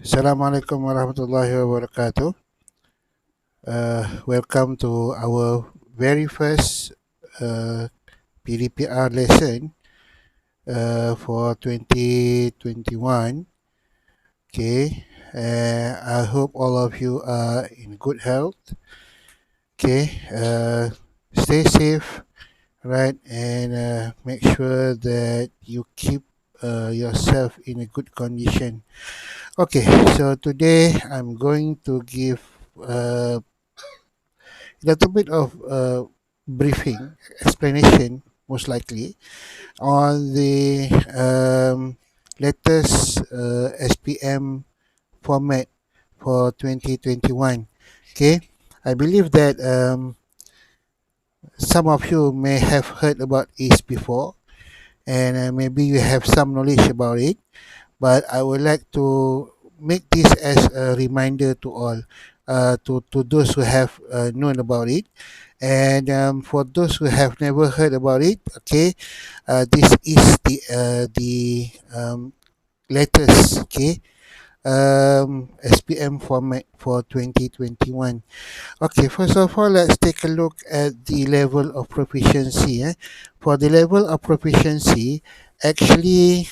Assalamualaikum warahmatullahi wabarakatuh. Welcome to our very first uh, PDPR lesson for 2021. Okay, I hope all of you are in good health. Okay, stay safe, right, and make sure that you keep yourself in a good condition. Okay, so today I'm going to give uh, a little bit of briefing, explanation, most likely, on the latest SPM format for 2021. Okay, I believe that some of you may have heard about this before, and maybe you have some knowledge about it, but I would like to make this as a reminder to all, to those who have known about it. And for those who have never heard about it, okay, this is the latest, okay, SPM format for 2021. Okay, first of all, let's take a look at the level of proficiency. For the level of proficiency, actually,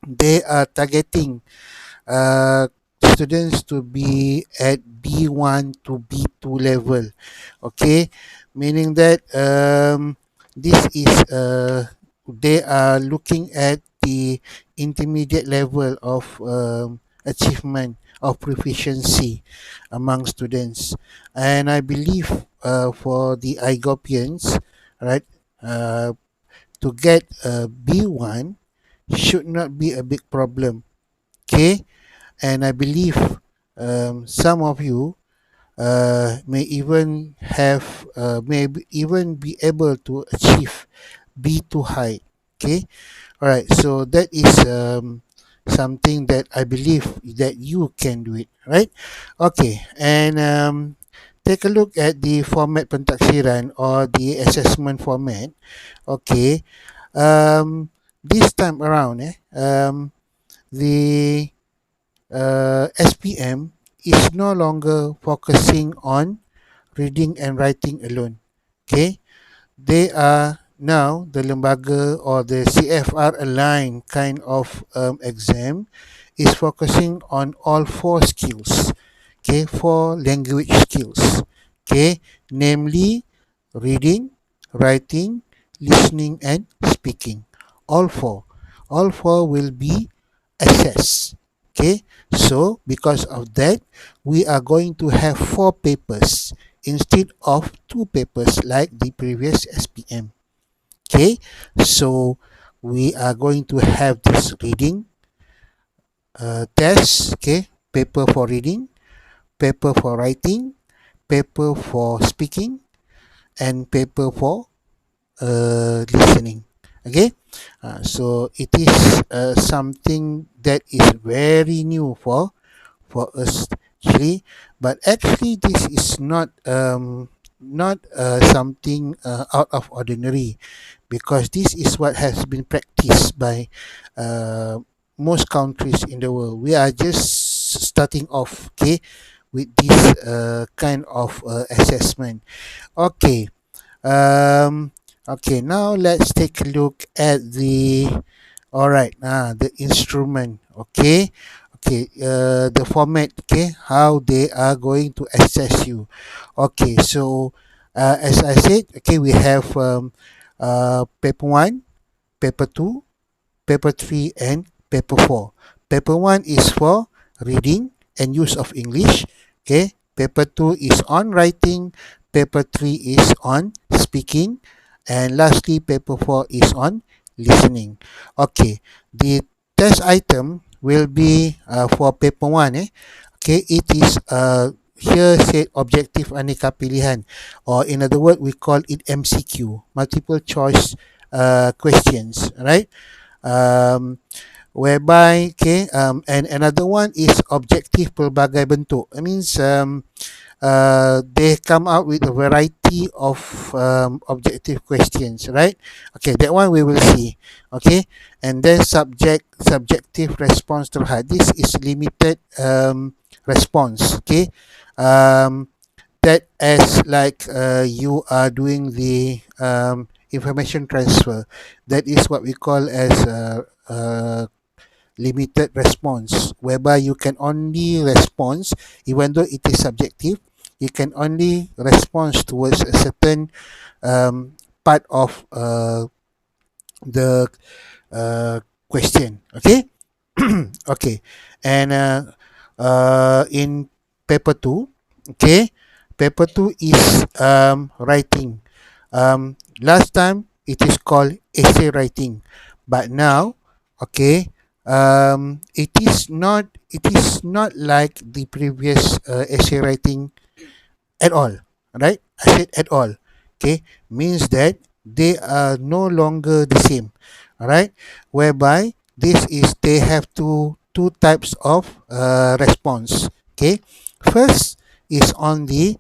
they are targeting uh, students to be at B1 to B2 level. Okay, meaning that this is they are looking at the intermediate level of achievement of proficiency among students, and I believe for the IGOPians, right, uh, to get a B1 should not be a big problem. Okay, and I believe some of you may even have even be able to achieve B2 high. Okay, all right. So that is something that I believe that you can do it, right? Okay, and take a look at the format pentaksiran or the assessment format. Okay, this time around, the SPM is no longer focusing on reading and writing alone. Okay, they are now the lembaga or the CFR aligned kind of exam is focusing on all four skills. Okay, four language skills. Okay, namely reading, writing, listening, and speaking. All four. All four will be assessed. Okay, so because of that, we are going to have four papers instead of two papers like the previous SPM. Okay, so we are going to have this reading test. Okay, paper for reading, paper for writing, paper for speaking, and paper for listening. Okay, so it is something that is very new for us actually, but actually this is not something out of ordinary, because this is what has been practiced by uh, most countries in the world. We are just starting off, okay, with this kind of assessment. Okay, um, okay, now let's take a look at the, all right, the instrument. Okay, okay, the format. Okay, how they are going to assess you. Okay, so as I said, okay, we have paper one, paper two, paper three, and paper four. Paper one is for reading and use of English. Okay, paper two is on writing. Paper three is on speaking, and lastly, paper four is on listening. Okay, the test item will be for paper one. Okay, it is here said objective aneka pilihan, or in other words, we call it MCQ, multiple choice questions, right? Um, whereby, okay, and another one is objective pelbagai bentuk. It means they come out with a variety of objective questions, right? Okay, that one we will see. Okay, and then subjective response terhad. This is limited response. Okay, um, that as like you are doing the information transfer. That is what we call as limited response, whereby you can only respond, even though it is subjective, you can only respond towards a certain part of the question. Okay. Okay, and in paper 2, okay, paper 2 is writing. Last time it is called essay writing, but now, okay, it is not like the previous essay writing at all, right? I said at all. Okay, means that they are no longer the same. All right, whereby this is they have two types of response. Okay, first is on the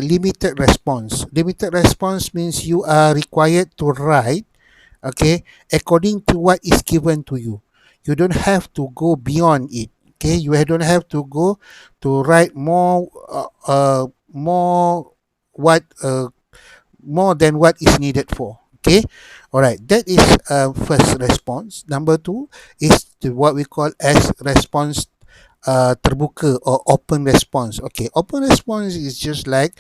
limited response. Limited response means you are required to write, okay, according to what is given to you. You don't have to go beyond it. Okay, you don't have to go to write what more than what is needed for. Okay, all right, that is first response. Number two is what we call as response terbuka or open response. Okay, open response is just like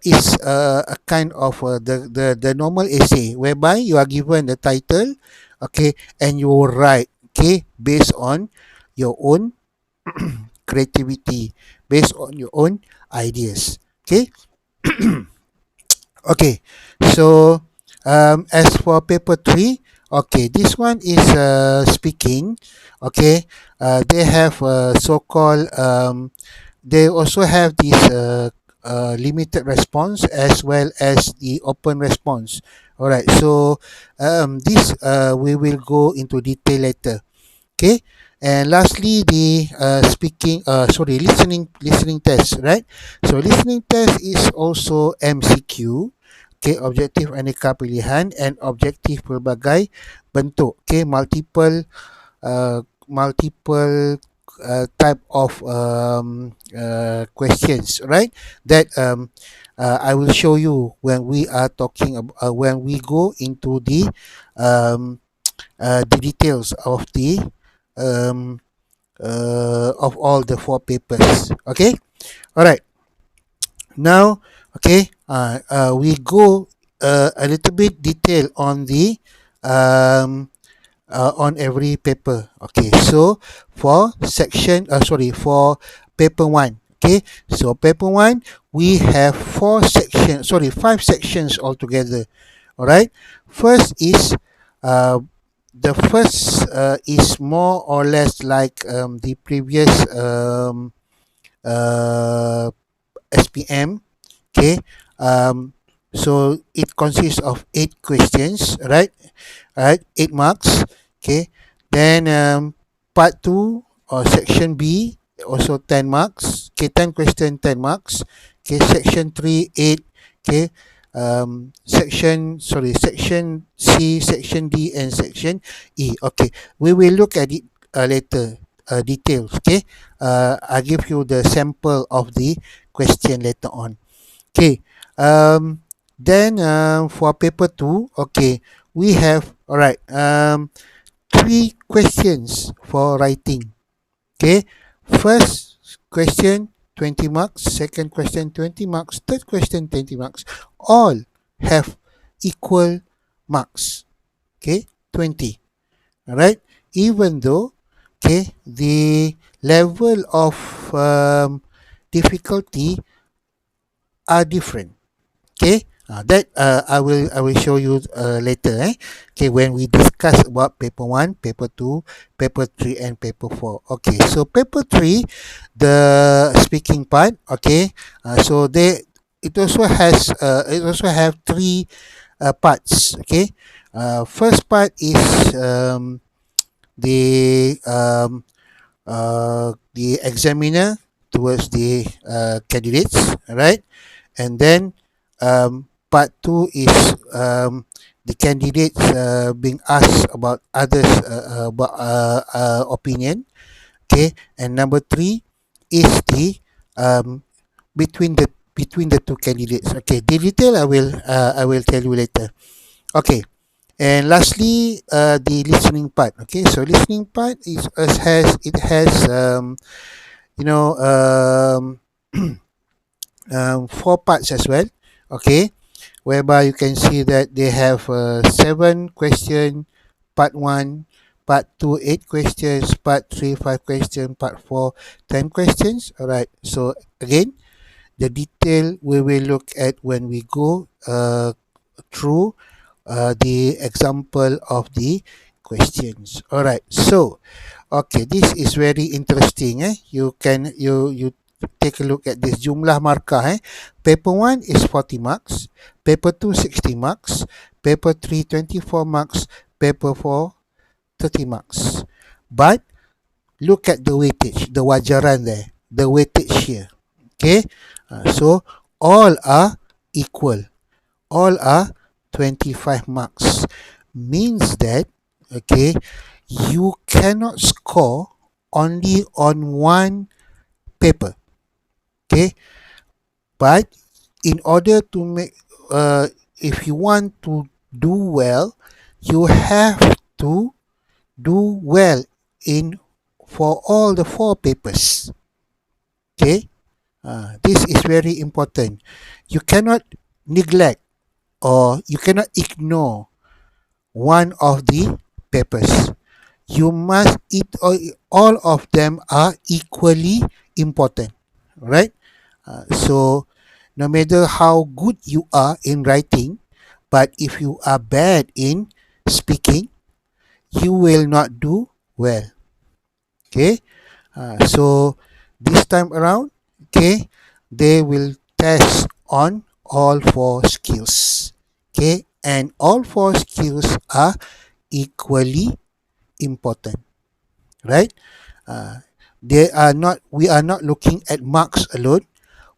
is a kind of the normal essay, whereby you are given the title, okay, and you write, okay, based on your own creativity, based on your own ideas. Okay. Okay, so as for paper 3, okay, this one is speaking. Okay, they have so-called they also have this limited response as well as the open response. All right, so this we will go into detail later. Okay, and lastly the listening test, right? So listening test is also MCQ. Okay, objektif aneka pilihan and objektif pelbagai bentuk. Okay, multiple type of questions, right? That I will show you when we are talking when we go into the details um, of all the four papers. Okay, all right. Now, okay, we go a little bit detail on every paper. Okay, so for paper 1. Okay, so paper 1 we have five sections altogether. All right, first is uh, the first is more or less like the previous uh, SPM. Okay, so it consists of 8 questions, right? Right, 8 marks. Okay, then part 2 or section B, also 10 marks. Okay, 10 question, 10 marks. Okay, section 3, 8. Okay, section C, section D, and section E. Okay, we will look at it later, details. Okay, I'll give you the sample of the question later on. Okay, then for paper 2, okay, we have, all right, 3 questions for writing. Okay, first question 20 marks, second question 20 marks, third question 20 marks, all have equal marks. Okay, 20. All right, even though, okay, the level of difficulty are different. Okay, that I will show you later. Okay, when we discuss about paper 1, paper 2, paper 3, and paper 4. Okay, so paper 3, the speaking part. Okay, so it also have 3 parts. Okay, first part is the examiner towards the candidates, right? And then part 2 is the candidates being asked about others about opinion. Okay, and number 3 is the um, between the two candidates. Okay, the detail I will tell you later. Okay, and lastly the listening part. Okay, so listening part is has you know four parts as well. Okay, whereby you can see that they have 7 question, part 1, part 2 8 questions, part 3 5 questions, part 4 10 questions. All right, so again, the detail we will look at when we go through the example of the questions. All right, so okay, this is very interesting. You take a look at this jumlah markah. Paper 1 is 40 marks, paper 2 60 marks, paper 3 24 marks, paper 4 30 marks. But look at the weightage, the wajaran there, the weightage here. Okay, so all are equal, all are 25 marks. Means that, okay, you cannot score only on one paper. Okay, but in order to make if you want to do well, you have to do well in for all the 4 papers. Okay, this is very important. You cannot neglect or you cannot ignore one of the papers. You must eat all of them are equally important, right? So no matter how good you are in writing, but if you are bad in speaking, you will not do well. Okay, so this time around, okay, they will test on all 4 skills. Okay, and all 4 skills are equally important, right? Uh, they are not. We are not looking at marks alone.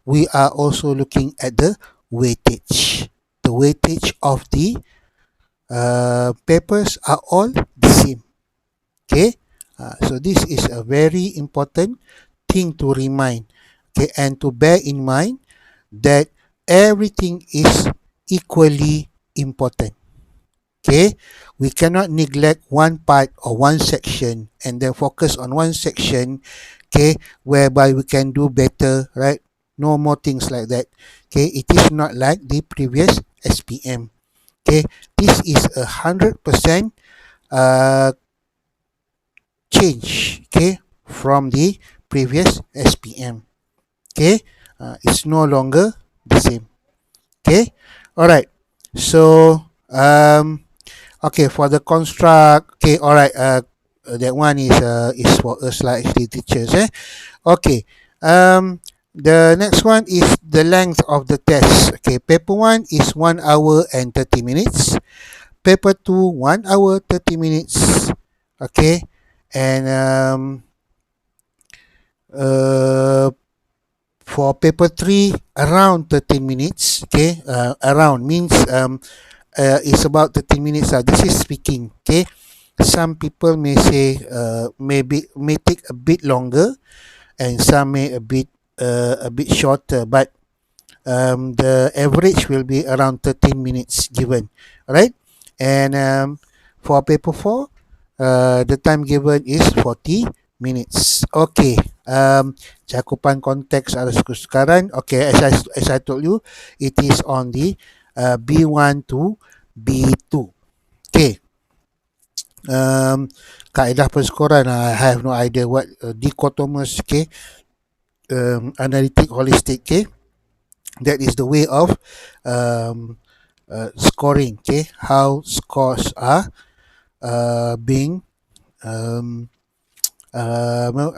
We are also looking at the weightage. The weightage of the papers are all the same. Okay, so this is a very important thing to remind. Okay, and to bear in mind that everything is equally important. Okay, we cannot neglect one part or one section and then focus on one section, okay, whereby we can do better, right? No more things like that. Okay, it is not like the previous SPM. Okay, this is 100% uh, change, okay, from the previous SPM. Okay, it's no longer the same. Okay, all right. So okay, for the construct, okay, all right. That one is for us like actually teachers. Okay. The next one is the length of the test. Okay, paper 1 is 1 hour and 30 minutes. Paper 2 1 hour 30 minutes. Okay, and uh, for paper 3 around 13 minutes. Okay, around means it's about 13 minutes. This is speaking. Okay, some people may say may take a bit longer, and some may a bit shorter, but the average will be around 13 minutes given. Right, and for paper 4 the time given is 40 minutes. Okay, cakupan konteks ada sekarang. Okay, as I told you, it is on the B1 to B2. Okay, kaedah perskoran, I have no idea what dichotomous. Okay, analytic, holistic. Okay, that is the way of scoring. Okay, how scores are being I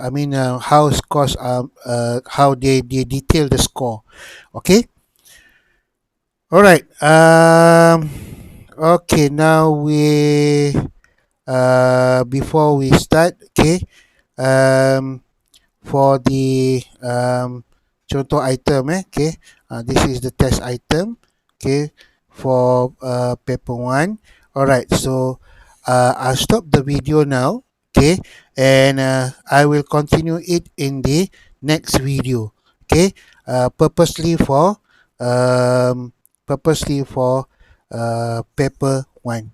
mean how scores how they detail the score. Okay, all right. Okay, now we before we start, okay, um for the contoh item okay. This is the test item, okay, for paper 1. Alright, so I'll stop the video now, okay, and I will continue it in the next video, okay, purposely for um, paper 1,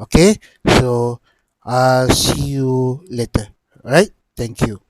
okay. So I'll see you later. Alright, thank you.